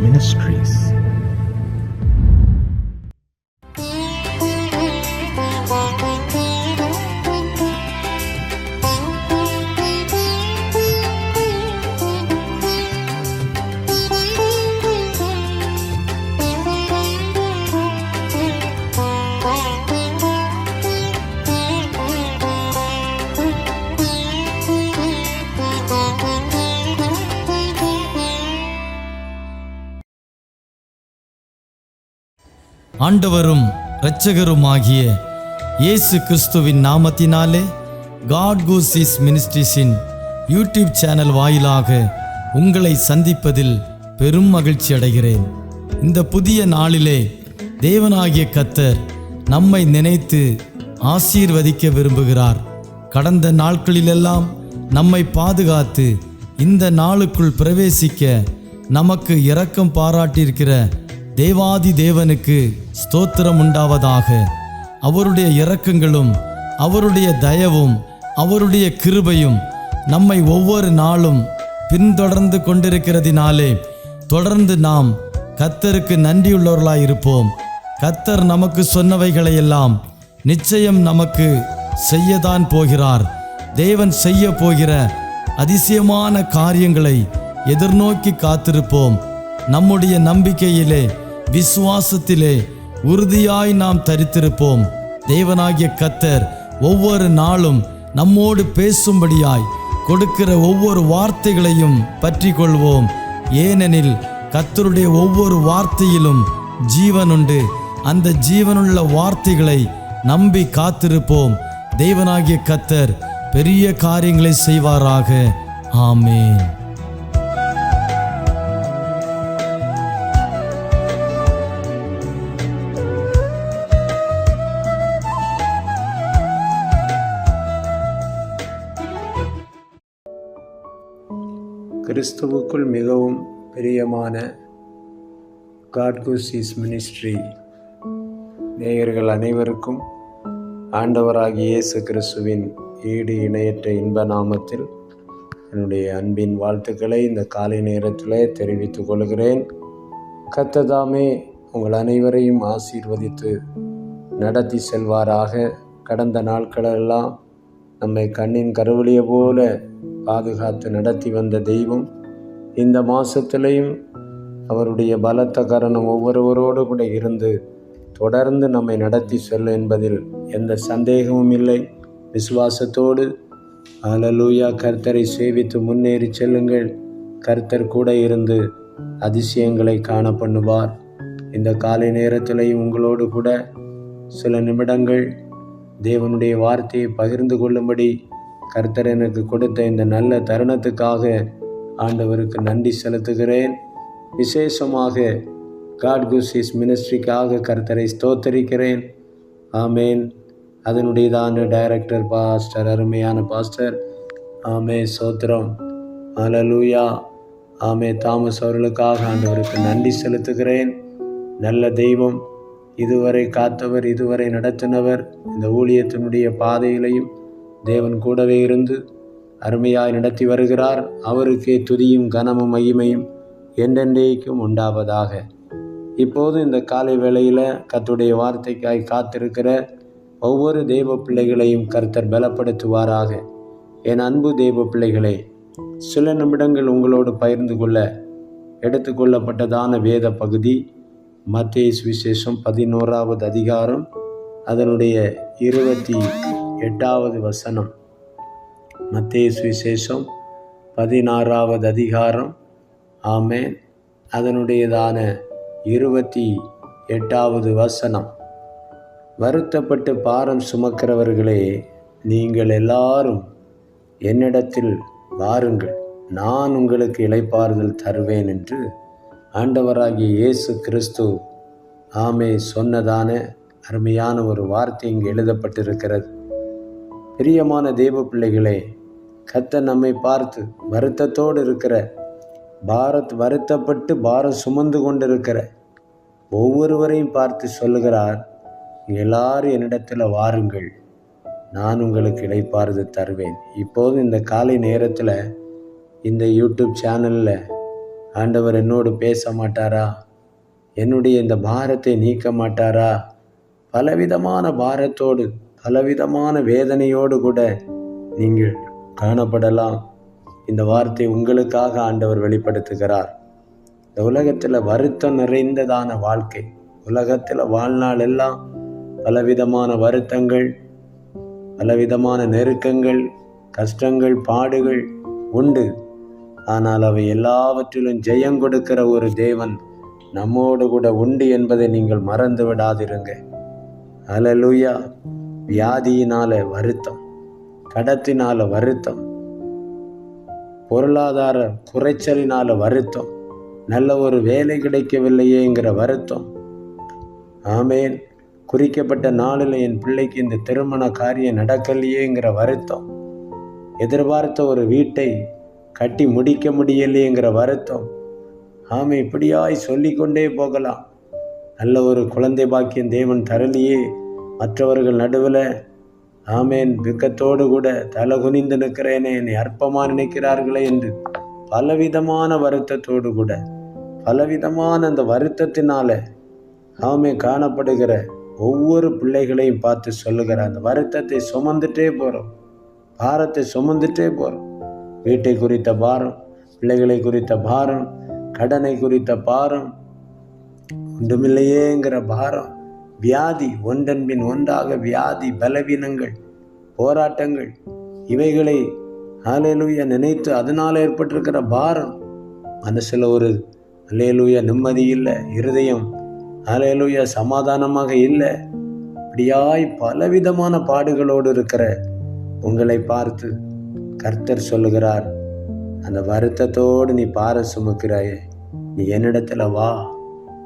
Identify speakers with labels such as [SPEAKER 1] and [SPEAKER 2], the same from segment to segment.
[SPEAKER 1] Ministries.
[SPEAKER 2] ஆண்டவரும் இரட்சகருமாகிய இயேசு கிறிஸ்துவின் நாமத்தினாலே காட் கூசிஸ் மினிஸ்ட்ரீஸின் யூடியூப் சேனல் வாயிலாக உங்களை சந்திப்பதில் பெரும் மகிழ்ச்சி அடைகிறேன். இந்த புதிய நாளிலே தேவனாகிய கர்த்தர் நம்மை நினைத்து ஆசீர்வதிக்க விரும்புகிறார். கடந்த நாட்களிலெல்லாம் நம்மை பாதுகாத்து இந்த நாளுக்குள் பிரவேசிக்க நமக்கு இரக்கம் பாராட்டியிருக்கிற தேவாதி தேவனுக்கு ஸ்தோத்திரம் உண்டாவதாக. அவருடைய இரக்கங்களும் அவருடைய தயவும் அவருடைய கிருபையும் நம்மை ஒவ்வொரு நாளும் பின்தொடர்ந்து கொண்டிருக்கிறதினாலே தொடர்ந்து நாம் கர்த்தருக்கு நன்றியுள்ளவர்களாய் இருப்போம். கர்த்தர் நமக்கு சொன்னவைகளையெல்லாம் நிச்சயம் நமக்கு செய்யத்தான் போகிறார். தேவன் செய்ய போகிற அதிசயமான காரியங்களை எதிர்நோக்கி காத்திருப்போம். நம்முடைய நம்பிக்கையிலே விசுவாசத்திலே உறுதியாய் நாம் தரித்திருப்போம். தேவனாகிய கர்த்தர் ஒவ்வொரு நாளும் நம்மோடு பேசும்படியாய் கொடுக்கிற ஒவ்வொரு வார்த்தைகளையும் பற்றி கொள்வோம். ஏனெனில் கர்த்தருடைய ஒவ்வொரு வார்த்தையிலும் ஜீவன் உண்டு. அந்த ஜீவனுள்ள வார்த்தைகளை நம்பி காத்திருப்போம். தேவனாகிய கர்த்தர் பெரிய காரியங்களை செய்வாராக. ஆமென்.
[SPEAKER 3] கிறிஸ்துவுக்குள் மிகவும் பிரியமான காட் கூசிஸ் மினிஸ்ட்ரி நேயர்கள் அனைவருக்கும் ஆண்டவராகிய இயேசு கிறிஸ்துவின் ஈடு இணையற்ற இன்ப நாமத்தில் என்னுடைய அன்பின் வாழ்த்துக்களை இந்த காலை நேரத்தில் தெரிவித்துக் கொள்கிறேன். கர்த்தர் உங்கள் அனைவரையும் ஆசீர்வதித்து நடத்தி செல்வாராக. கடந்த நாட்களெல்லாம் நம்மை கண்ணின் கருவழிய போல பாதுகாத்து நடத்தி வந்த தெய்வம் இந்த மாதத்திலையும் அவருடைய பலத்த கரணம் ஒவ்வொருவரோடு கூட இருந்து தொடர்ந்து நம்மை நடத்தி செல்லும் என்பதில் எந்த சந்தேகமும் இல்லை. விசுவாசத்தோடு அல்லேலூயா கர்த்தரை சேவித்து முன்னேறி செல்லுங்கள். கர்த்தர் கூட இருந்து அதிசயங்களை காண பண்ணுவார். இந்த காலை நேரத்திலையும் உங்களோடு கூட சில நிமிடங்கள் தேவனுடைய வார்த்தையை பகிர்ந்து கொள்ளும்படி கர்த்தர் எனக்கு கொடுத்த இந்த நல்ல தருணத்துக்காக ஆண்டவருக்கு நன்றி செலுத்துகிறேன். விசேஷமாக காட் கூசிஸ் மினிஸ்ட்ரிக்காக கர்த்தரை ஸ்தோத்தரிக்கிறேன். ஆமேன். அதனுடையதான டைரக்டர் பாஸ்டர், அருமையான பாஸ்டர், ஆமே சோத்திரம், அல்லேலூயா, ஆமே தாமஸ் அவர்களுக்காக ஆண்டவருக்கு நன்றி செலுத்துகிறேன். நல்ல தெய்வம், இதுவரை காத்தவர், இதுவரை நடத்தினவர். இந்த ஊழியத்தினுடைய பாதையிலையும் தேவன் கூடவே இருந்து அருமையாய் நடத்தி வருகிறார். அவருக்கே துதியும் கனமும் மகிமையும் என்றென்றைக்கும் உண்டாவதாக. இப்போது இந்த காலை வேளையில் கர்த்தருடைய வார்த்தைக்காய் காத்திருக்கிற ஒவ்வொரு தெய்வ பிள்ளைகளையும் கர்த்தர் பலப்படுத்துவாராக. என் அன்பு தெய்வ பிள்ளைகளே, சில நிமிடங்கள் உங்களோடு பகிர்ந்து கொள்ள எடுத்துக்கொள்ளப்பட்டதான வேத பகுதி மத்தேயு சுவிசேஷம் 11வது அதிகாரம் அதனுடைய 28வது வசனம். மத்தேயு சுவிசேஷம் 16வது அதிகாரம், ஆமென், அதனுடையதான 28வது வசனம். வருத்தப்பட்டு பாரம் சுமக்கிறவர்களே, நீங்கள் எல்லாரும் என்னிடத்தில் வாருங்கள், நான் உங்களுக்கு இளைப்பாறுதல் தருவேன் என்று ஆண்டவராகிய இயேசு கிறிஸ்து ஆமே சொன்னதான அருமையான ஒரு வார்த்தை இங்கு எழுதப்பட்டிருக்கிறது. பிரியமான தேவ பிள்ளைகளே, கர்த்தர் நம்மை பார்த்து வருத்தத்தோடு இருக்கிற வருத்தப்பட்டு பாரம் சுமந்து கொண்டிருக்கிற ஒவ்வொருவரையும் பார்த்து சொல்லுகிறார், எல்லாரும் என்னிடத்தில் வாருங்கள், நான் உங்களுக்கு இளைப்பாறுதல் தருவேன். இப்போது இந்த காலை நேரத்தில் இந்த யூடியூப் சேனலில் ஆண்டவர் என்னோடு பேச மாட்டாரா? என்னுடைய இந்த பாரத்தை நீக்க மாட்டாரா? பலவிதமான பாரத்தோடு பலவிதமான வேதனையோடு கூட நீங்கள் காணப்படலாம். இந்த வார்த்தை உங்களுக்காக ஆண்டவர் வெளிப்படுத்துகிறார். இந்த உலகத்தில் வருத்தம் நிறைந்ததான வாழ்க்கை, உலகத்தில் வாழ்நாள் எல்லாம் பலவிதமான வருத்தங்கள், பலவிதமான நெருக்கங்கள், கஷ்டங்கள், பாடுகள் உண்டு. ஆனால் அவை எல்லாவற்றிலும் ஜெயம் கொடுக்கிற ஒரு தேவன் நம்மோடு கூட உண்டு என்பதை நீங்கள் மறந்து விடாதிருங்க. அல்லேலூயா. வியாதியினால வருத்தம், கடத்தினால வருத்தம், பொருளாதார குறைச்சலினால வருத்தம், நல்ல ஒரு வேலை கிடைக்கவில்லையேங்கிற வருத்தம், ஆமேன், குறிக்கப்பட்ட நாளில் என் பிள்ளைக்கு இந்த திருமண காரியம் நடக்கலையேங்கிற வருத்தம், எதிர்பார்த்த ஒரு வீட்டை கட்டி முடிக்க முடியலையேங்கிற வருத்தம், ஆமே, இப்படியாய் சொல்லிக்கொண்டே போகலாம். நல்ல ஒரு குழந்தை பாக்கியம் தேவன் தரலியே, மற்றவர்கள் நடுவில் ஆமேன் துக்கத்தோடு கூட தலை குனிந்து நிற்கிறேனே, என்னை அற்பமாக நினைக்கிறார்களே என்று பலவிதமான வருத்தத்தோடு கூட பலவிதமான அந்த வருத்தத்தினால ஆமே காணப்படுகிற ஒவ்வொரு பிள்ளைகளையும் பார்த்து சொல்லுகிற அந்த வருத்தத்தை சுமந்துட்டே போகிறோம், பாரத்தை சுமந்துட்டே போகிறோம். வீட்டை குறித்த பாரம், பிள்ளைகளை குறித்த பாரம், கடனை குறித்த பாரம், ஒன்றுமில்லையேங்கிற பாரம், வியாதி, ஒன்றன் பின் ஒன்றாக வியாதி, பலவீனங்கள், போராட்டங்கள், இவைகளை அல்லேலூயா நினைத்து அதனால் ஏற்பட்டிருக்கிற பாரம், மனசில் ஒரு அல்லேலூயா நிம்மதி இல்லை, இருதயம் அல்லேலூயா சமாதானமாக இல்லை. இப்படியாய் பலவிதமான பாடுகளோடு இருக்கிற உங்களை பார்த்து கர்த்தர் சொல்லுகிறார், அந்த வருத்தத்தோடு நீ பாரம் சுமக்கிறாயே, நீ என்னிடத்துல வா.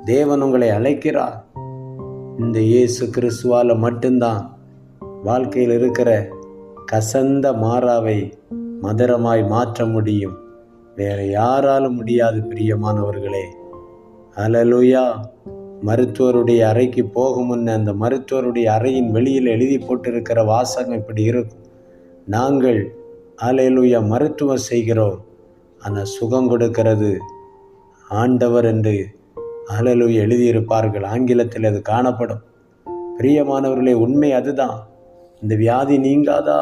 [SPEAKER 3] தேவன் உங்களை அழைக்கிறார். இந்த இயேசு கிறிஸ்துவால மட்டும்தான் வாழ்க்கையில் இருக்கிற கசந்த மாறாவை மதுரமாய் மாற்ற முடியும். வேற யாராலும் முடியாது பிரியமானவர்களே. அல்லேலூயா. மருத்துவருடைய அறைக்கு போகும் முன்ன அந்த மருத்துவருடைய அறையின் வெளியில் எழுதி போட்டிருக்கிற வாசகம் இப்படி இருக்கும், நாங்கள் அல்லேலூயா மருத்துவம் செய்கிறோம், ஆனால் சுகம் கொடுக்கிறது ஆண்டவர் என்று அல்லேலூயா எழுதியிருப்பார்கள். ஆங்கிலத்தில் அது காணப்படும். பிரியமானவர்களே, உண்மை அதுதான். இந்த வியாதி நீங்காதா,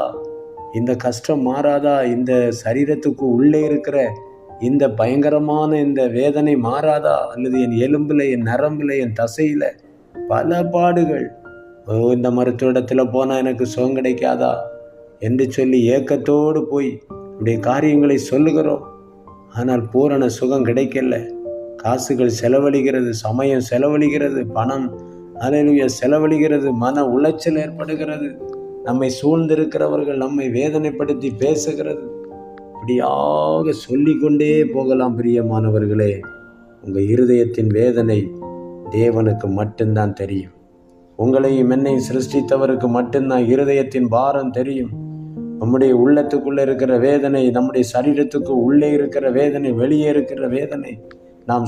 [SPEAKER 3] இந்த கஷ்டம் மாறாதா, இந்த சரீரத்துக்கு உள்ளே இருக்கிற இந்த பயங்கரமான இந்த வேதனை மாறாதா, அல்லது என் எலும்பில், என் நரம்பில், என் தசையில் பல பாடுகள், இந்த மருத்துவ போனால் எனக்கு சுகம் கிடைக்காதா என்று சொல்லி ஏக்கத்தோடு போய் இப்படி காரியங்களை சொல்லுகிறோம். ஆனால் பூரண சுகம் கிடைக்கல. காசுகள் செலவழிகிறது, சமயம் செலவழிகிறது, பணம் அல்லேலூயா செலவழிகிறது, மன உளைச்சல் ஏற்படுகிறது, நம்மை சூழ்ந்திருக்கிறவர்கள் நம்மை வேதனைப்படுத்தி பேசுகிறது. இப்படியாக சொல்லிக்கொண்டே போகலாம். பிரியமானவர்களே, உங்கள் இருதயத்தின் வேதனை தேவனுக்கு மட்டும்தான் தெரியும். உங்களையும் என்னையும் சிருஷ்டித்தவருக்கு மட்டும்தான் இருதயத்தின் பாரம் தெரியும். நம்முடைய உள்ளத்துக்குள்ளே இருக்கிற வேதனை, நம்முடைய சரீரத்துக்கு உள்ளே இருக்கிற வேதனை, வெளியே இருக்கிற வேதனை, நாம்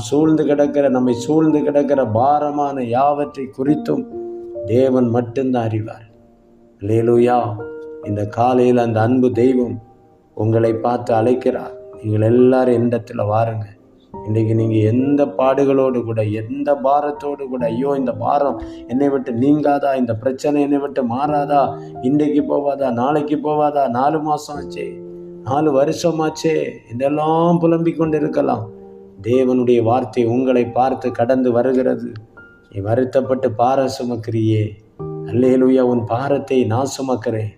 [SPEAKER 3] நம்மை சூழ்ந்து கிடக்கிற பாரமான யாவற்றை குறித்தும் தேவன் மட்டும்தான் அறிவார். அல்லேலூயா. இந்த காலையில் அந்த அன்பு தெய்வம் உங்களை பார்த்து அழைக்கிறார். நீங்கள் எல்லாரும் என்னிடத்தில் வாருங்க. இன்றைக்கு நீங்கள் எந்த பாடுகளோடு கூட, எந்த பாரத்தோடு கூட, ஐயோ இந்த பாரம் என்னை விட்டு நீங்காதா, இந்த பிரச்சனை என்னை விட்டு மாறாதா, இன்றைக்கு போவாதா, நாளைக்கு போவாதா, 4 மாதம் ஆச்சே, 4 வருஷம் ஆச்சே, இதெல்லாம் புலம்பிக் கொண்டு இருக்கலாம். தேவனுடைய வார்த்தை உங்களை பார்த்து கடந்து வருகிறது. நீ வருத்தப்பட்டு பாரம் சுமக்கிறியே, அல்லேலூயா, உன் பாரத்தை நான் சுமக்கிறேன்,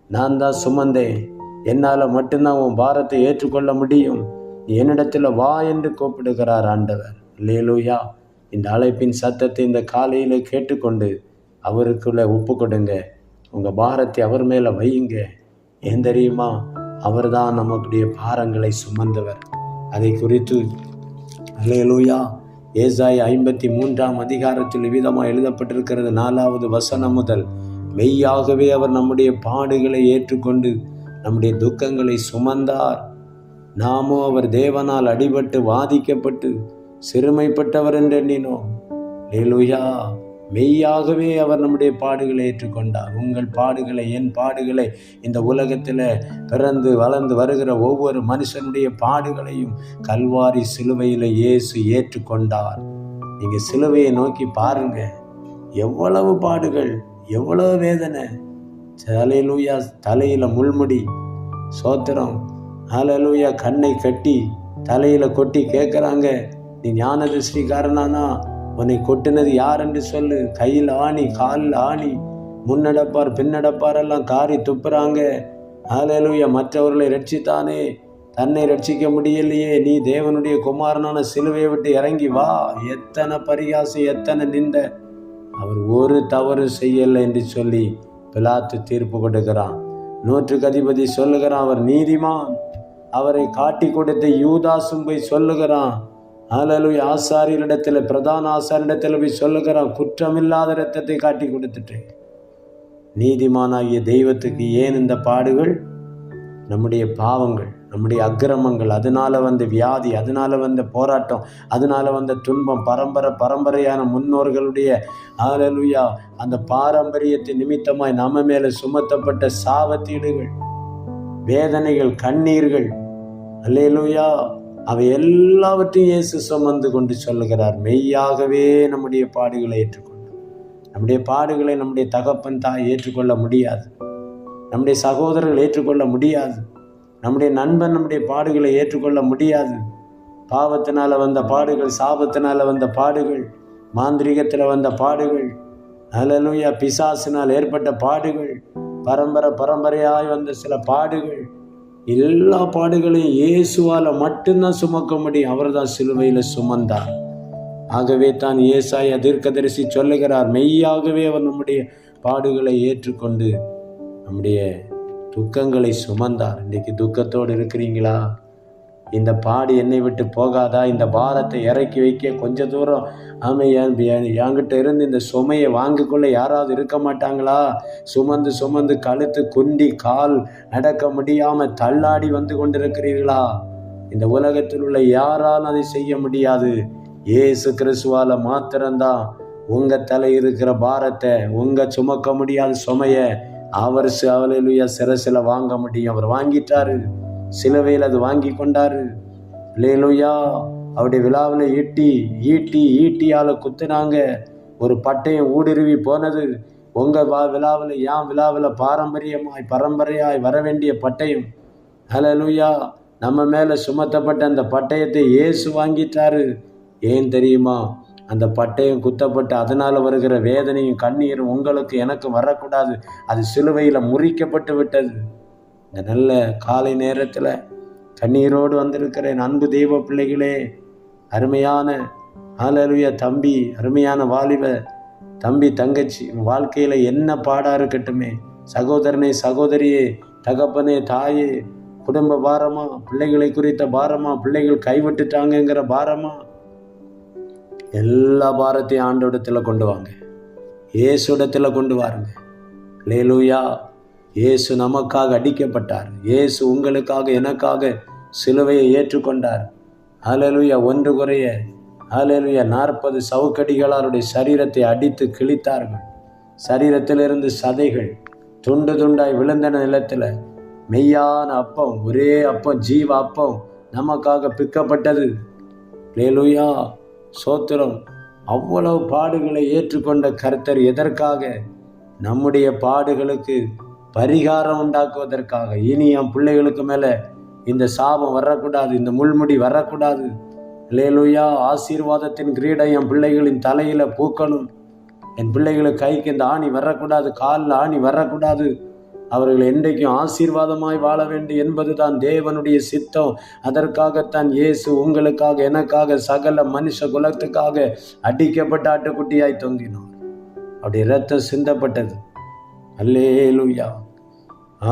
[SPEAKER 3] நான் தான் சுமந்தேன், என்னால் மட்டும்தான் உன் பாரத்தை ஏற்றுக்கொள்ள முடியும், என்னிடத்தில் வா என்று கூப்பிடுகிறார் ஆண்டவர். அல்லேலூயா. இந்த அழைப்பின் சத்தத்தை இந்த காலையில் கேட்டுக்கொண்டு அவருக்குள்ள ஒப்பு கொடுங்க. உங்கள் பாரத்தை அவர் மேலே வையுங்க. ஏன் தெரியுமா? அவர் தான் நம்முடைய பாரங்களை சுமந்தவர். அதை குறித்து அல்லேலூயா ஏசாயா 53ஆம் அதிகாரத்தில் விதமாக எழுதப்பட்டிருக்கிறது. 4வது வசனம் முதல், மெய்யாகவே அவர் நம்முடைய பாடுகளை ஏற்றுக்கொண்டு நம்முடைய துக்கங்களை சுமந்தார். நாமோ அவர் தேவனால் அடிபட்டு வாதிக்கப்பட்டு சிறுமைப்பட்டவர் என்று எண்ணினோம். அல்லேலூயா. மெய்யாகவே அவர் நம்முடைய பாடுகளை ஏற்றுக்கொண்டார். உங்கள் பாடுகளை, என் பாடுகளை, இந்த உலகத்தில் பிறந்து வளர்ந்து வருகிற ஒவ்வொரு மனுஷனுடைய பாடுகளையும் கல்வாரி சிலுவையில் இயேசு ஏற்றுக்கொண்டார். நீங்கள் சிலுவையை நோக்கி பாருங்க, எவ்வளவு பாடுகள், எவ்வளவு வேதனை. ஹல்லேலூயா, தலையில் முள்முடி, சோத்திரம், ஹல்லேலூயா, கண்ணை கட்டி தலையில் கொட்டி கேட்குறாங்க, நீ ஞான திருஷ்டிக்காரனானா உன்னை கொட்டினது யார் என்று சொல்லு. கையில் ஆணி, காலில் ஆணி, முன்னடப்பார் பின்னடப்பார் எல்லாம் காரி துப்புறாங்க. ஹல்லேலூயா, மற்றவர்களை ரட்சித்தானே, தன்னை ரட்சிக்க முடியலையே, நீ தேவனுடைய குமாரனான சிலுவையை விட்டு இறங்கி வா. எத்தனை பரிகாசம், எத்தனை நிந்த. அவர் ஒரு தவறு செய்யலை என்று சொல்லி பிலாத்து தீர்ப்பு கொடுக்கிறான். 100க்கு அதிபதி சொல்லுகிறான், அவர் நீதிமான். அவரை காட்டி கொடுத்த யூதாசும் போய் சொல்லுகிறான். ஹல்லேலூயா, ஆசாரியரிடத்தில், பிரதான ஆசாரியரிடத்தில் போய் சொல்லுகிறான், குற்றமில்லாத இரத்தத்தை காட்டி கொடுத்துட்டேன். நீதிமானாகிய தெய்வத்துக்கு ஏன் இந்த பாடுகள்? நம்முடைய பாவங்கள், நம்முடைய அக்கிரமங்கள், அதனால வந்த வியாதி, அதனால வந்த போராட்டம், அதனால வந்த துன்பம், பரம்பரையான முன்னோர்களுடைய ஹல்லேலூயா அந்த பாரம்பரியத்தின் நிமித்தமாய் நம்ம மேலே சுமத்தப்பட்ட சாபத்தீடுகள், வேதனைகள், கண்ணீர்கள், ஹல்லேலூயா, அவை எல்லாவற்றையும் இயேசு சுமந்து கொண்டு சொல்லுகிறார், மெய்யாகவே நம்முடைய பாடுகளை ஏற்றுக்கொண்டார். நம்முடைய பாடுகளை நம்முடைய தகப்பன் தாய் ஏற்றுக்கொள்ள முடியாது, நம்முடைய சகோதரர்கள் ஏற்றுக்கொள்ள முடியாது, நம்முடைய நண்பன் நம்முடைய பாடுகளை ஏற்றுக்கொள்ள முடியாது. பாவத்தினால வந்த பாடுகள், சாபத்தினால வந்த பாடுகள், மாந்திரிகத்தில் வந்த பாடுகள், ஹல்லேலூயா, பிசாசினால் ஏற்பட்ட பாடுகள், பரம்பரையாய் வந்த சில பாடுகள், எல்லா பாடுகளையும் இயேசுவால் மட்டும்தான் சுமக்க முடியும். அவர் தான் சிலுவையில் சுமந்தார். ஆகவே தான் ஏசாயா தீர்க்கதரிசி சொல்லுகிறார், மெய்யாகவே அவர் நம்முடைய பாடுகளை ஏற்றுக்கொண்டு நம்முடைய துக்கங்களை சுமந்தார். இன்றைக்கு துக்கத்தோடு இருக்கிறீங்களா? இந்த பாடு என்னை விட்டு போகாதா? இந்த பாரத்தை இறக்கி வைக்க கொஞ்ச தூரம் என்கிட்ட இருந்து இந்த சுமையை வாங்கிக்கொள்ள யாராவது இருக்க மாட்டாங்களா? சுமந்து கழுத்து குண்டி கால் நடக்க முடியாமல் தள்ளாடி வந்து கொண்டிருக்கிறீர்களா? இந்த உலகத்தில் உள்ள யாராலும் அதை செய்ய முடியாது. இயேசு கிறிஸ்துவால மாத்திரம்தான் உங்கள் தலை இருக்கிற பாரத்தை, உங்கள் சுமக்க முடியாத சுமையை அவர் ஹல்லேலூயா சிரசில் வாங்க முடியும். அவர் வாங்கிட்டாரு, சிலுவையில் அது வாங்கி கொண்டாரு. ஹல்லேலூயா, அவருடைய விழாவில் ஈட்டியால் குத்துனாங்க, ஒரு பட்டயம் ஊடுருவி போனது. உங்கள் விழாவில், என் விழாவில் பரம்பரையாய் வர வேண்டிய பட்டயம், ஹல்லேலூயா, நம்ம மேலே சுமத்தப்பட்ட அந்த பட்டயத்தை இயேசு வாங்கிட்டாரு. ஏன் தெரியுமா? அந்த பட்டயம் குத்தப்பட்டு அதனால் வருகிற வேதனையும் கண்ணீரும் உங்களுக்கு எனக்கு வரக்கூடாது. அது சிலுவையில் முறிக்கப்பட்டு விட்டது. இந்த நல்ல காலை நேரத்தில் கண்ணீரோடு வந்திருக்கிறேன் அன்பு தெய்வ பிள்ளைகளே, அருமையான ஹல்லேலூயா தம்பி, அருமையான வாலிப தம்பி தங்கச்சி, வாழ்க்கையில் என்ன பாடாக இருக்கட்டுமே, சகோதரனே சகோதரியே, தகப்பனே தாயே, குடும்ப பாரமா, பிள்ளைகளை குறித்த பாரமா, பிள்ளைகள் கைவிட்டுட்டாங்கங்கிற பாரமா, எல்லா பாரத்தையும் ஆண்டோடத்தில் கொண்டு வாங்க, இயேசுடத்தில் கொண்டு வாருங்க. ஹல்லேலூயா, இயேசு நமக்காக அடிக்கப்பட்டார். இயேசு உங்களுக்காக எனக்காக சிலுவையை ஏற்றுக்கொண்டார். ஹல்லேலூயா, ஒன்று குறைய ஹல்லேலூயா 40 சவுக்கடிகளாருடைய சரீரத்தை அடித்து கிழித்தார்கள். சரீரத்திலிருந்து சதைகள் துண்டு துண்டாய் விழுந்தன நிலத்தில். மெய்யான அப்பம், ஒரே அப்பம், ஜீவ அப்பம் நமக்காக பிக்கப்பட்டது. ஹல்லேலூயா, சோத்திரம். அவ்வளவு பாடுகளை ஏற்றுக்கொண்ட கர்த்தர் எதற்காக? நம்முடைய பாடுகளுக்கு பரிகாரம் உண்டாக்குவதற்காக. இனி என் பிள்ளைகளுக்கு மேலே இந்த சாபம் வரக்கூடாது, இந்த முள்முடி வரக்கூடாது. ஹல்லேலூயா, ஆசீர்வாதத்தின் கிரீடம் என் பிள்ளைகளின் தலையில் பூக்கணும். என் பிள்ளைகளுக்கு கைக்கு இந்த ஆணி வரக்கூடாது, காலில் ஆணி வரக்கூடாது. அவர்கள் என்றைக்கும் ஆசீர்வாதமாய் வாழ வேண்டும் என்பது தான் தேவனுடைய சித்தம். அதற்காகத்தான் இயேசு உங்களுக்காக எனக்காக சகல மனுஷ குலத்துக்காக அடிக்கப்பட்ட ஆட்டுக்குட்டியாய் தொங்கினார். அவருடைய இரத்தம் சிந்தப்பட்டது. அல்லேலூயா,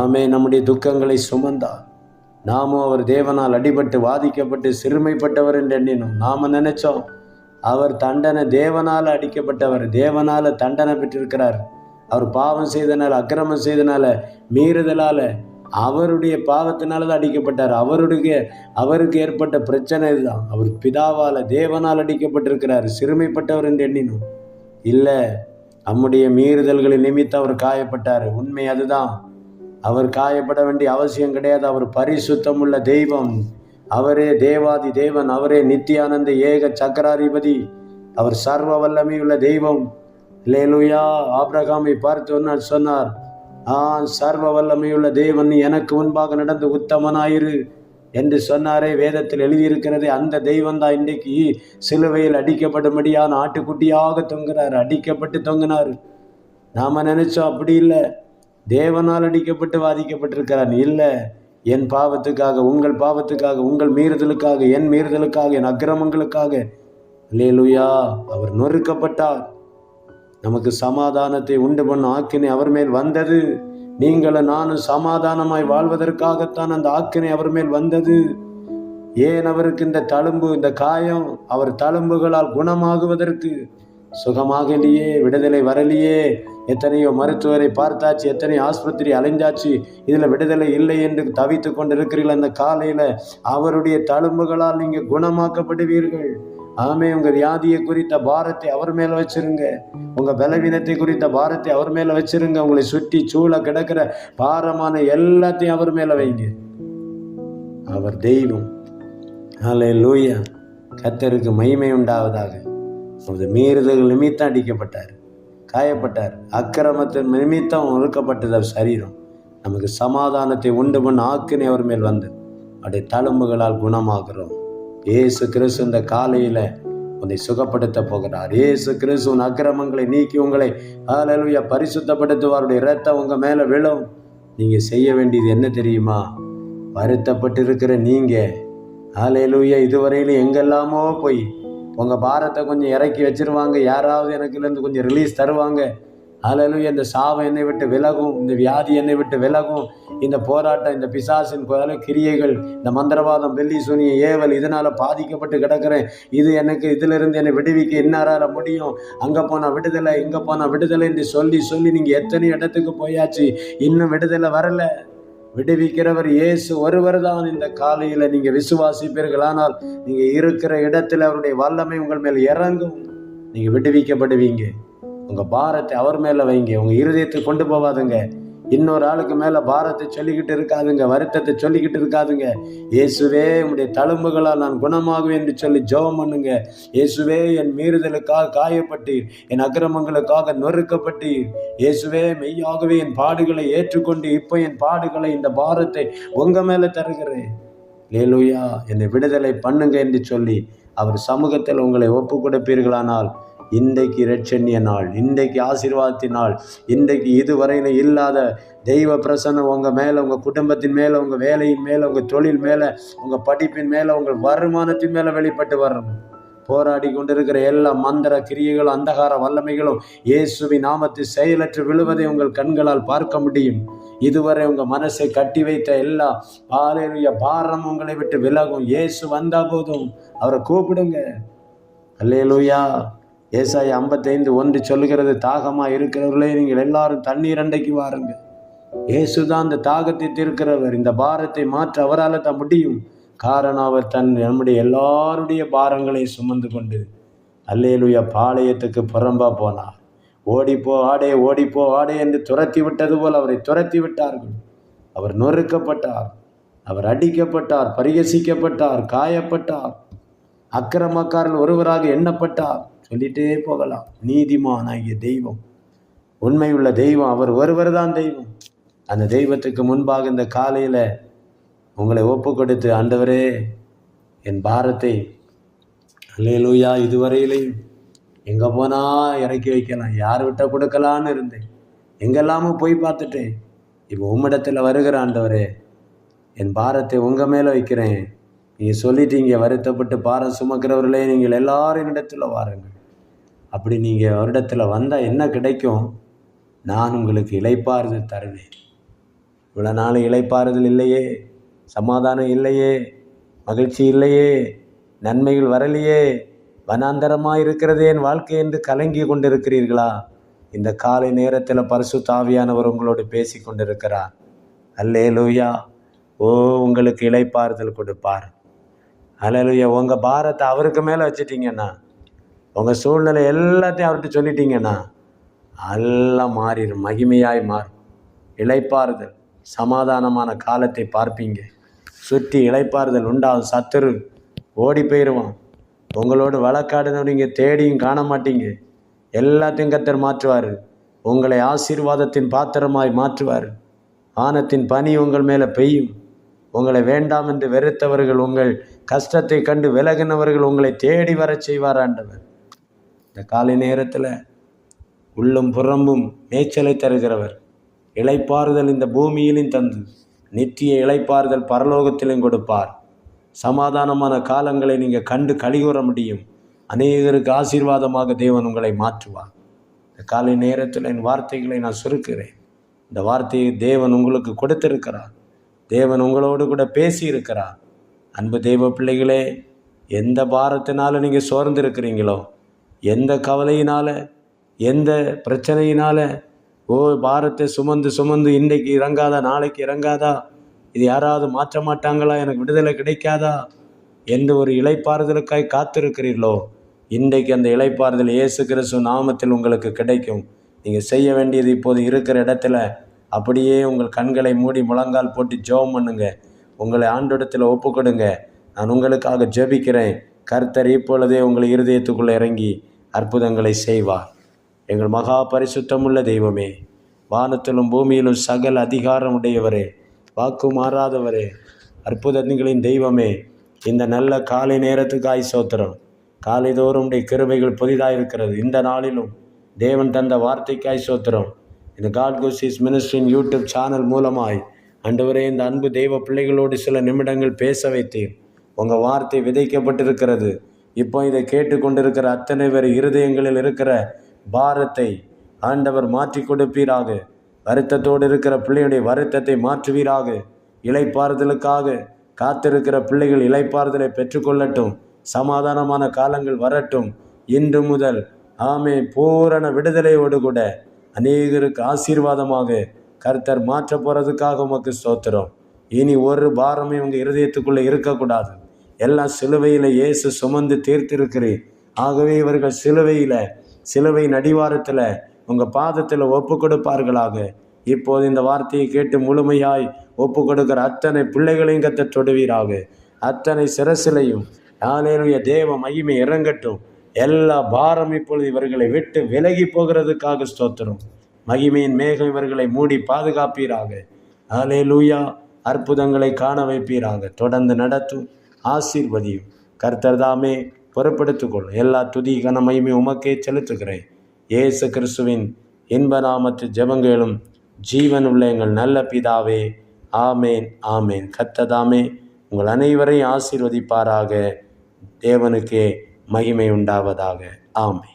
[SPEAKER 3] ஆமே. நம்முடைய துக்கங்களை சுமந்தார். நாமும் அவர் தேவனால் அடிபட்டு வாதிக்கப்பட்டு சிறுமைப்பட்டவர் என்று எண்ணினோம். நாம நினைச்சோம் அவர் தண்டனை, தேவனால் அடிக்கப்பட்டவர், தேவனால தண்டனை பெற்றிருக்கிறார். அவர் பாவம் செய்தனால, அக்கிரமம் செய்தனால, மீறுதலால, அவருடைய பாவத்தினால தான் அடிக்கப்பட்டார். அவருக்கு ஏற்பட்ட பிரச்சனை இதுதான். அவர் பிதாவால் தேவனால் அடிக்கப்பட்டிருக்கிறார், சிறுமைப்பட்டவர் என்று எண்ணினோம். இல்லை, நம்முடைய மீறுதல்களின் நிமித்தம் அவர் காயப்பட்டார். உண்மை அதுதான். அவர் காயப்பட வேண்டிய அவசியம் கிடையாது. அவர் பரிசுத்தம் உள்ள தெய்வம். அவரே தேவாதி தேவன். அவரே நித்தியானந்த ஏக சக்கராதிபதி. அவர் சர்வ வல்லமையுள்ள தெய்வம். அல்லேலூயா. ஆபிரகாமை பார்த்து சொன்னார், சர்வ வல்லமையுள்ள தேவன், நீ எனக்கு முன்பாக நடந்து உத்தமனாயிரு என்று சொன்னாரே. வேதத்தில் எழுதியிருக்கிறது. அந்த தெய்வம் தான் இன்றைக்கு சிலுவையில் அடிக்கப்படும்படியான ஆட்டுக்குட்டியாக தொங்குறார். அடிக்கப்பட்டு தொங்கினார். நாம நினைச்சோம் அப்படி இல்லை, தேவனால் அடிக்கப்பட்டு வாதிக்கப்பட்டிருக்கிறார். இல்லை, என் பாவத்துக்காக, உங்கள் பாவத்துக்காக, உங்கள் மீறுதலுக்காக, என் மீறுதலுக்காக, என் அக்கிரமங்களுக்காக அல்லேலூயா அவர் நொறுக்கப்பட்டார். நமக்கு சமாதானத்தை உண்டு பண்ண ஆக்கினை அவர் மேல் வந்தது. நீங்களும் நானும் சமாதானமாய் வாழ்வதற்காகத்தான் அந்த ஆக்கினை அவர் மேல் வந்தது. ஏன் அவருக்கு இந்த தழும்பு, இந்த காயம்? அவர் தழும்புகளால் குணமாகுவதற்கு. சுகமாகலையே, விடுதலை வரலையே, எத்தனையோ மருத்துவரை பார்த்தாச்சு, எத்தனையோ ஆஸ்பத்திரி அலைஞ்சாச்சு, இதில் விடுதலை இல்லை என்று தவித்து கொண்டிருக்கிறீர்கள். அந்த காலையில் அவருடைய தழும்புகளால் நீங்கள் குணமாக்கப்படுவீர்கள். ஆமே. உங்கள் வியாதியை குறித்த பாரத்தை அவர் மேலே வச்சிருங்க. உங்கள் பலவீனத்தை குறித்த பாரத்தை அவர் மேலே வச்சிருங்க. உங்களை சுற்றி சூழ கிடக்கிற பாரமான எல்லாத்தையும் அவர் மேலே வைங்க. அவர் தெய்வம். அல்லேலூயா. கர்த்தருக்கு மகிமை உண்டாவதாக. அவரது மீறுதல்கள் நிமித்தம் அடிக்கப்பட்டார், காயப்பட்டார். அக்கிரமத்தின் நிமித்தம் ஒழுக்கப்பட்டது சரீரம். நமக்கு சமாதானத்தை உண்டு பண்ண ஆக்கினை அவர் மேல் வந்து அவருடைய தழும்புகளால் குணமாகிறோம். இயேசு கிறிஸ்து இந்த காலையில் உன்னை சுகப்படுத்த போகிறார். இயேசு கிறிஸ்து உன் அக்கிரமங்களை நீக்கி உங்களை அல்லேலூயா பரிசுத்தப்படுத்துவாருடைய இரத்தம் உங்கள் மேலே விழும். நீங்கள் செய்ய வேண்டியது என்ன தெரியுமா? வருத்தப்பட்டு இருக்கிற நீங்கள் அல்லேலூயா இதுவரையிலும் எங்கெல்லாமோ போய் உங்கள் பாரத்தை கொஞ்சம் இறக்கி வச்சிருவாங்க. யாராவது எனக்குலேருந்து கொஞ்சம் ரிலீஸ் தருவாங்க. அல்லேலூயா. இந்த சாபம் என்னை விட்டு விலகும், இந்த வியாதி என்னை விட்டு விலகும், இந்த போராட்டம், இந்த பிசாசின் கிரியைகள், இந்த மந்திரவாதம், வெள்ளி சூனிய ஏவல், இதனால் பாதிக்கப்பட்டு கிடக்கிறேன், இது எனக்கு இதிலிருந்து என்னை விடுவிக்க இன்னாரால முடியும், அங்கே போனால் விடுதலை, இங்கே போனால் விடுதலை என்று சொல்லி சொல்லி நீங்கள் எத்தனை இடத்துக்கு போயாச்சு, இன்னும் விடுதலை வரலை. விடுவிக்கிறவர் இயேசு ஒருவர் தான். இந்த காலையில் நீங்கள் விசுவாசிப்பீர்கள், ஆனால் நீங்கள் இருக்கிற இடத்துல அவருடைய வல்லமை உங்கள் மேல் இறங்கும். நீங்கள் விடுவிக்கப்படுவீங்க. உங்கள் பாரத்தை அவர் மேலே வைங்க. உங்கள் இருதயத்தை கொண்டு போவாதுங்க. இன்னொரு ஆளுக்கு மேலே பாரத்தை சொல்லிக்கிட்டு இருக்காதுங்க, வருத்தத்தை சொல்லிக்கிட்டு இருக்காதுங்க. இயேசுவே உங்களுடைய தழும்புகளால் நான் குணமாகுவேன் என்று சொல்லி ஜெபம் பண்ணுங்க. இயேசுவே என் மீறுதலுக்காக காயப்பட்டீர், என் அக்கிரமங்களுக்காக நொறுக்கப்பட்டீர். இயேசுவே மெய்யாகவே என் பாடுகளை ஏற்றுக்கொண்டு இப்போ என் பாடுகளை, இந்த பாரத்தை உங்கள் மேலே தருகிறேன். அல்லேலூயா. என்னை விடுதலை பண்ணுங்க என்று சொல்லி அவர் சமூகத்தில் உங்களை ஒப்பு கொடுப்பீர்களானால் இன்றைக்கு இரட்சணிய நாள், இன்றைக்கு ஆசீர்வாதத்தின் நாள், இன்றைக்கு இதுவரையிலும் இல்லாத தெய்வ பிரசன்னம் உங்கள் மேலே, உங்கள் குடும்பத்தின் மேலே, உங்கள் வேலையின் மேலே, உங்கள் தொழில் மேலே, உங்கள் படிப்பின் மேலே, உங்கள் வருமானத்தின் மேலே வெளிப்பட்டு வரணும். போராடி கொண்டிருக்கிற எல்லா மந்திர கிரியைகளும் அந்தகார வல்லமைகளும் இயேசுவின் நாமத்தில் செயலற்று விழுவதை உங்கள் கண்களால் பார்க்க முடியும். இதுவரை உங்கள் மனசை கட்டி வைத்த எல்லா பாரம் உங்களை விட்டு விலகும். இயேசு வந்தா போதும். அவரை கூப்பிடுங்க. அல்லேலூயா. ஏசாயா 55:1 சொல்லுகிறது, தாகமாக இருக்கிறவர்களே நீங்கள் எல்லாரும் தண்ணீர் அண்டைக்கு வாருங்க. இயேசுதான் அந்த தாகத்தை தீர்க்கிறவர். இந்த பாரத்தை மாற்ற அவரால் தான் முடியும். காரணம் அவர் நம்முடைய எல்லாருடைய பாரங்களை சுமந்து கொண்டு அல்லேலூயா பாளையத்துக்கு புறம்பா போனார். ஓடிப்போ ஆடே, ஓடிப்போ ஆடே என்று துரத்தி விட்டது போல் அவரை துரத்தி விட்டார்கள். அவர் நொறுக்கப்பட்டார், அவர் அடிக்கப்பட்டார், பரிகசிக்கப்பட்டார், காயப்பட்டார், அக்கிரமக்காரர்கள் ஒருவராக எண்ணப்பட்டார். சொல்லிட்டே போகலாம். நீதிமான் ஆகிய தெய்வம், உண்மையுள்ள தெய்வம், அவர் ஒருவர் தான் தெய்வம். அந்த தெய்வத்துக்கு முன்பாக இந்த காலையில் உங்களை ஒப்பு கொடுத்து, ஆண்டவரே என் பாரத்தை அல்லேலூயா இதுவரையிலையும் எங்கே போனால் இறக்கி வைக்கலாம், யார் விட்ட கொடுக்கலான்னு இருந்தேன், எங்கெல்லாமும் போய் பார்த்துட்டேன். இப்போ உம்மிடத்தில் வருகிற ஆண்டவரே, என் பாரத்தை உங்கள் மேலே வைக்கிறேன். நீங்கள் சொல்லிட்டீங்க, வருத்தப்பட்டு பாரம் சுமக்கிறவர்களே நீங்கள் எல்லாரும் இடத்துல வாருங்கள். அப்படி நீங்கள் அவரிடத்தில் வந்தால் என்ன கிடைக்கும்? நான் உங்களுக்கு இளைப்பாறுதல் தருவேன். இவ்வளோ நாள் இளைப்பாறுதல் இல்லையே, சமாதானம் இல்லையே, மகிழ்ச்சி இல்லையே, நன்மைகள் வரலையே, வனாந்தரமாக இருக்கிறதே என் வாழ்க்கை என்று கலங்கி கொண்டிருக்கிறீர்களா? இந்த காலை நேரத்தில் பரிசுத்த ஆவியானவர் உங்களோடு பேசி கொண்டிருக்கிறார். அல்லேலூயா. உங்களுக்கு இளைப்பாறுதல் கொடுப்பார். அல்லேலூயா. உங்கள் பாரத்தை அவருக்கு மேலே வச்சிட்டிங்கன்னா, உங்கள் சூழ்நிலை எல்லாத்தையும் அவர்கிட்ட சொல்லிட்டீங்கன்னா, எல்லாம் மாறிடும், மகிமையாய் மாறும். இளைப்பாறுதல், சமாதானமான காலத்தை பார்ப்பீங்க. சுற்றி இளைப்பாறுதல் உண்டாகும். சத்துரு ஓடி போயிடுவான். உங்களோடு வழக்காடினவர் நீங்கள் தேடியும் காண மாட்டீங்க. எல்லாத்தையும் கர்த்தர் மாற்றுவார். உங்களை ஆசீர்வாதத்தின் பாத்திரமாய் மாற்றுவார். வானத்தின் பனி உங்கள் மேலே பெய்யும். உங்களை வேண்டாம் என்று வெறுத்தவர்கள், உங்கள் கஷ்டத்தை கண்டு விலகினவர்கள் உங்களை தேடி வர செய்வார் ஆண்டவர். இந்த காலை நேரத்தில் உள்ளும் புறம்பும் மேய்ச்சலை தருகிறவர். இளைப்பாறுதல் இந்த பூமியிலும் தந்து நித்திய இளைப்பாறுதல் பரலோகத்திலும் கொடுப்பார். சமாதானமான காலங்களை நீங்கள் கண்டு கலிகூற முடியும். அநேகருக்கு ஆசீர்வாதமாக தேவன் உங்களை மாற்றுவார். இந்த காலை நேரத்தில் என் வார்த்தைகளை நான் சுருக்கிறேன். இந்த வார்த்தையை தேவன் உங்களுக்கு கொடுத்திருக்கிறார். தேவன் உங்களோடு கூட பேசி இருக்கிறார். அன்பு தேவ பிள்ளைகளே, எந்த பாரத்தினால நீங்கள் சோர்ந்து இருக்கிறீங்களோ, எந்த கவலையினால், எந்த பிரச்சனையினால், பாரத்தை சுமந்து சுமந்து இன்றைக்கு இறங்காதா, நாளைக்கு இறங்காதா, இது யாராவது மாற்ற மாட்டாங்களா, எனக்கு விடுதலை கிடைக்காதா என்று ஒரு இளைப்பாறுதலுக்காய் காத்திருக்கிறீர்களோ, இன்றைக்கு அந்த இளைப்பாறுதல் இயேசு கிறிஸ்து நாமத்தில் உங்களுக்கு கிடைக்கும். நீங்கள் செய்ய வேண்டியது இப்போது இருக்கிற இடத்துல அப்படியே உங்கள் கண்களை மூடி முழங்கால் போட்டு ஜெபம் பண்ணுங்க. உங்களை ஆண்டவரிடத்தில் ஒப்பு கொடுங்க. நான் உங்களுக்காக ஜெபிக்கிறேன். கர்த்தர் இப்பொழுதே உங்களை இருதயத்துக்குள்ளே இறங்கி அற்புதங்களை செய்வார். எங்கள் மகா பரிசுத்தமுள்ள தெய்வமே, வானத்திலும் பூமியிலும் சகல அதிகாரம் உடையவரே, வாக்கு மாறாதவரே, அற்புதங்களின் தெய்வமே, இந்த நல்ல காலை நேரத்துக்காய் சோத்திரம். காலைதோறும் உடைய கிருபைகள் புதிதாக இருக்கிறது. இந்த நாளிலும் தேவன் தந்த வார்த்தைக்காய் சோத்திரம். இந்த காட் கோசிஸ் மினிஸ்ட்ரியின் யூடியூப் சேனல் மூலமாய் ஆண்டவரே, இந்த அன்பு தெய்வ பிள்ளைகளோடு சில நிமிடங்கள் பேச வைத்தேன். உங்கள் வார்த்தை விதைக்கப்பட்டிருக்கிறது. இப்போ இதை கேட்டுக்கொண்டிருக்கிற அத்தனை பேர் இருதயங்களில் இருக்கிற பாரத்தை ஆண்டவர் மாற்றி கொடுப்பீராக. வருத்தத்தோடு இருக்கிற பிள்ளையுடைய வருத்தத்தை மாற்றுவீராக. இளைப்பாறுதலுக்காக காத்திருக்கிற பிள்ளைகள் இளைப்பாறுதலை பெற்றுக்கொள்ளட்டும். சமாதானமான காலங்கள் வரட்டும். இன்று முதல் பூரண விடுதலையோடு கூட அநேகருக்கு ஆசீர்வாதமாக கர்த்தர் மாற்ற போகிறதுக்காக உமக்கு ஸ்தோத்திரம். இனி ஒரு பாரமே உங்கள் இருதயத்துக்குள்ளே இருக்கக்கூடாது. எல்லாம் சிலுவையில் இயேசு சுமந்து தீர்த்திருக்கிறேன். ஆகவே இவர்கள் சிலுவை நடிவாரத்தில் உங்கள் பாதத்தில் ஒப்பு கொடுப்பார்களாக. இப்போது இந்த வார்த்தையை கேட்டு முழுமையாய் ஒப்பு கொடுக்கிற அத்தனை பிள்ளைகளையும் கர்த்தர் தொடுவீராக. அத்தனை சிரசிலையும் ஹல்லேலூயா தேவ மகிமை இறங்கட்டும். எல்லா பாரம் இப்பொழுது இவர்களை விட்டு விலகி போகிறதுக்காக ஸ்தோத்திரம். மகிமையின் மேகம் இவர்களை மூடி பாதுகாப்பீராக. ஹல்லேலூயா அற்புதங்களை காண வைப்பீராக. தொடர்ந்து நடத்தும், ஆசீர்வதியும். கர்த்தர் தாமே பொறுப்படுத்திக்கொள்ளும். எல்லா துதி கன மகிமை உமக்கே செலுத்துகிறேன். இயேசு கிறிஸ்துவின் இன்ப நாமத்து ஜெபங்களும் ஜீவன் உள்ள எங்கள் நல்ல பிதாவே. ஆமேன், ஆமேன். கர்த்தர் தாமே உங்கள் அனைவரையும் ஆசீர்வதிப்பாராக. தேவனுக்கே மகிமை உண்டாவதாக. ஆமென்.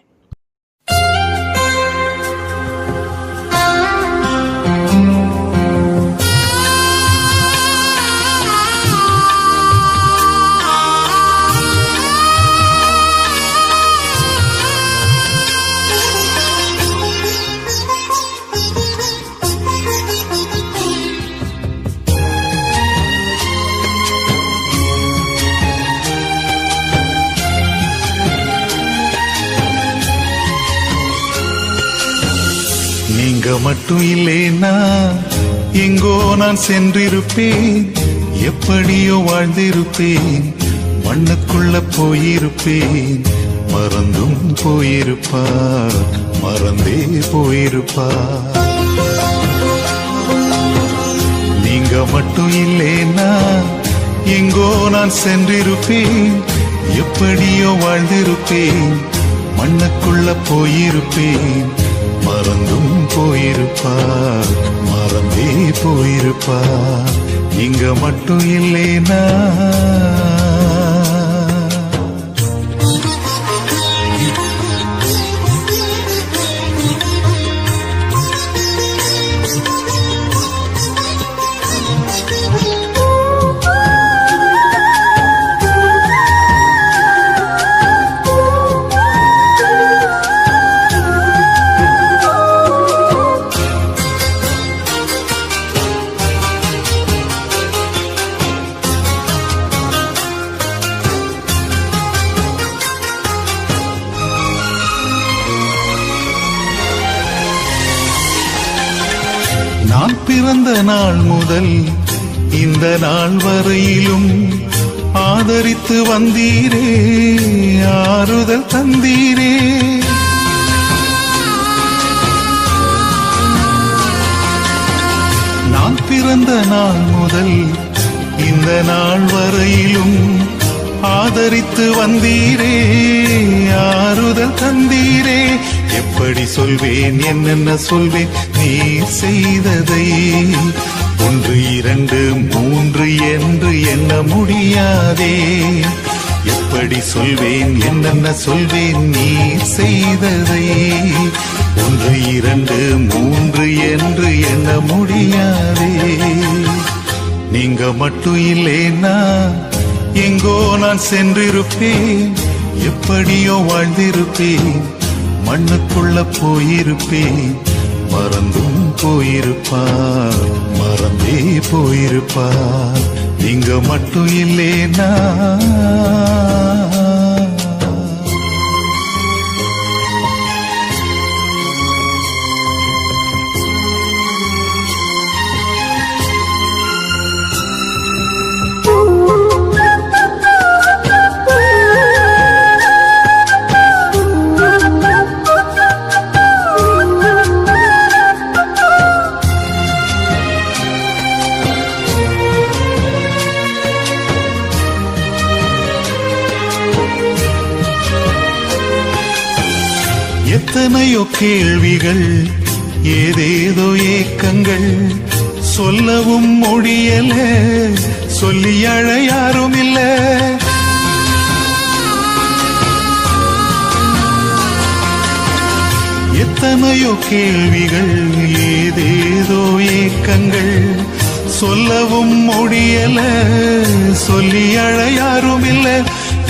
[SPEAKER 1] நீங்க மட்டும் இல்லேனா எங்கோ நான் சென்றிருப்பேன், எப்படியோ வாழ்ந்திருப்பேன், மண்ணுக்குள்ள போயிருப்பேன், மறந்தும் போயிருப்பார், மறந்தே போயிருப்பார். நீங்க மட்டும் இல்லேனா எங்கோ நான் சென்றிருப்பேன், எப்படியோ வாழ்ந்திருப்பேன், மண்ணுக்குள்ள போயிருப்பேன், மறந்தும் போயிருப்பார், மறந்தே போயிருப்பார். இங்க மட்டும் இல்லேனா பிறந்த நாள் முதல் இந்த நாள் வரையிலும் ஆதரித்து வந்தீரே, ஆறுதல் தந்தீரே. நான் பிறந்த நாள் முதல் இந்த நாள் வரையிலும் ஆதரித்து வந்தீரே, ஆறுதல் தந்தீரே. எப்படி சொல்வேன், என்னென்ன சொல்வேன் நீ செய்ததை? 1 2 3 என்று எண்ண முடியாதே. எப்படி சொல்வேன், என்னென்ன சொல்வேன் நீ செய்ததை? 1 2 3 என்று எண்ண முடியாதே. நீங்க மட்டும் இல்லைன்னா எங்கோ நான் சென்றிருப்பேன், எப்படியோ வாழ்ந்திருப்பேன், மண்ணுக்குள்ள போயிருப்பேன். மறந்தும் போயிருப்பார், மறந்தே போயிருப்பார். நீங்க மட்டும் இல்லைன்னா. எத்தனையோ கேள்விகள், ஏதேதோ ஏக்கங்கள், சொல்லவும் முடியல, சொல்லி அழ யாரும் இல்ல. எத்தனையோ கேள்விகள், ஏதேதோ ஏக்கங்கள், சொல்லவும் முடியல, சொல்லி அழ யாரும் இல்ல.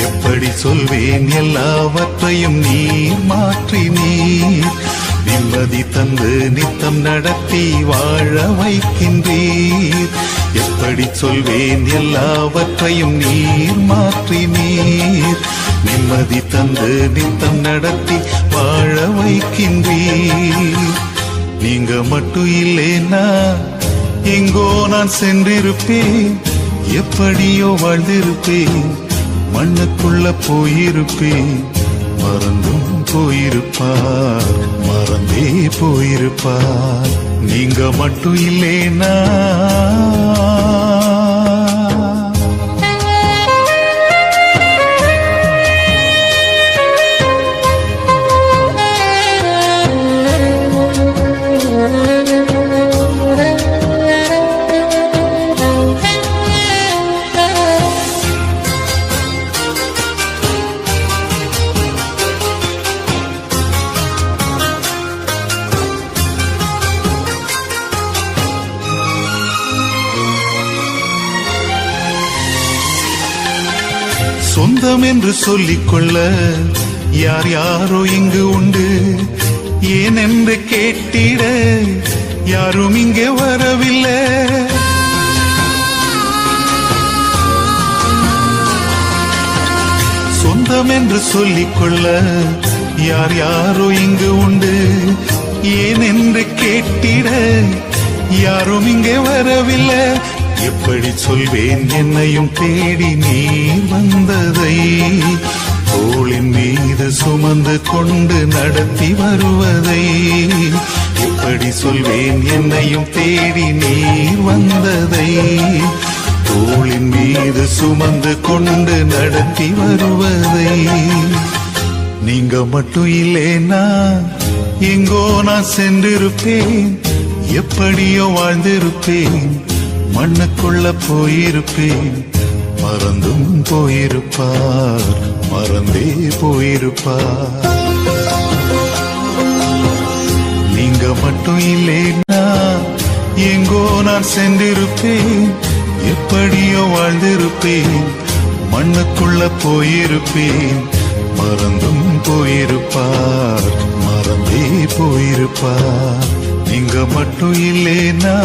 [SPEAKER 1] எப்படி சொல்வேன், எல்லாவற்றையும் நீர் மாற்றி நீர் நிம்மதி தந்து நித்தம் நடத்தி வாழ வைக்கின்றீர். எப்படி சொல்வேன், எல்லாவற்றையும் நீர் மாற்றி நீர் நிம்மதி தந்து நித்தம் நடத்தி வாழ வைக்கின்றீர். நீங்க மட்டும் இல்லைன்னா எங்கோ நான் சென்றிருப்பேன், எப்படியோ வாழ்ந்திருப்பேன், மண்ணுக்குள்ள போயிருப்பேன். மறந்தும் போயிருப்பார், மறந்தே போயிருப்பார். நீங்க மட்டும் இல்லைன்னா. சொந்தம் என்று சொல்லிக்கொள்ள யார் யாரோ இங்கு உண்டு, ஏன் என்று கேட்டிட யாரும் இங்கே வரவில்லை. சொந்தம் என்று சொல்லிக்கொள்ள யார் யாரோ இங்கு உண்டு, ஏன் என்று கேட்டிட யாரும் இங்கே வரவில்லை. எப்படி சொல்வேன், என்னையும் தேடி நீர் வந்ததை, தோளின் மீது சுமந்து கொண்டு நடத்தி வருவதை. எப்படி சொல்வேன், என்னையும் தேடி நீர் வந்ததை, தோளின் மீது சுமந்து கொண்டு நடத்தி வருவதை. நீங்க மட்டும் இல்லைன்னா எங்கோ நான் சென்றிருப்பேன், எப்படியோ வாழ்ந்திருப்பேன், மண்ணுக்குள்ள போயிருப்பேன். மறந்தும் போயிருப்பார், மறந்தே போயிருப்பார். நீங்க மட்டும் இல்லைன்னா எங்கோ நான் சென்றிருப்பேன், எப்படியோ வாழ்ந்திருப்பேன், மண்ணுக்குள்ள போயிருப்பேன். மறந்தும் போயிருப்பார், மறந்தே போயிருப்பார். நீங்க மட்டும் இல்லைன்னா.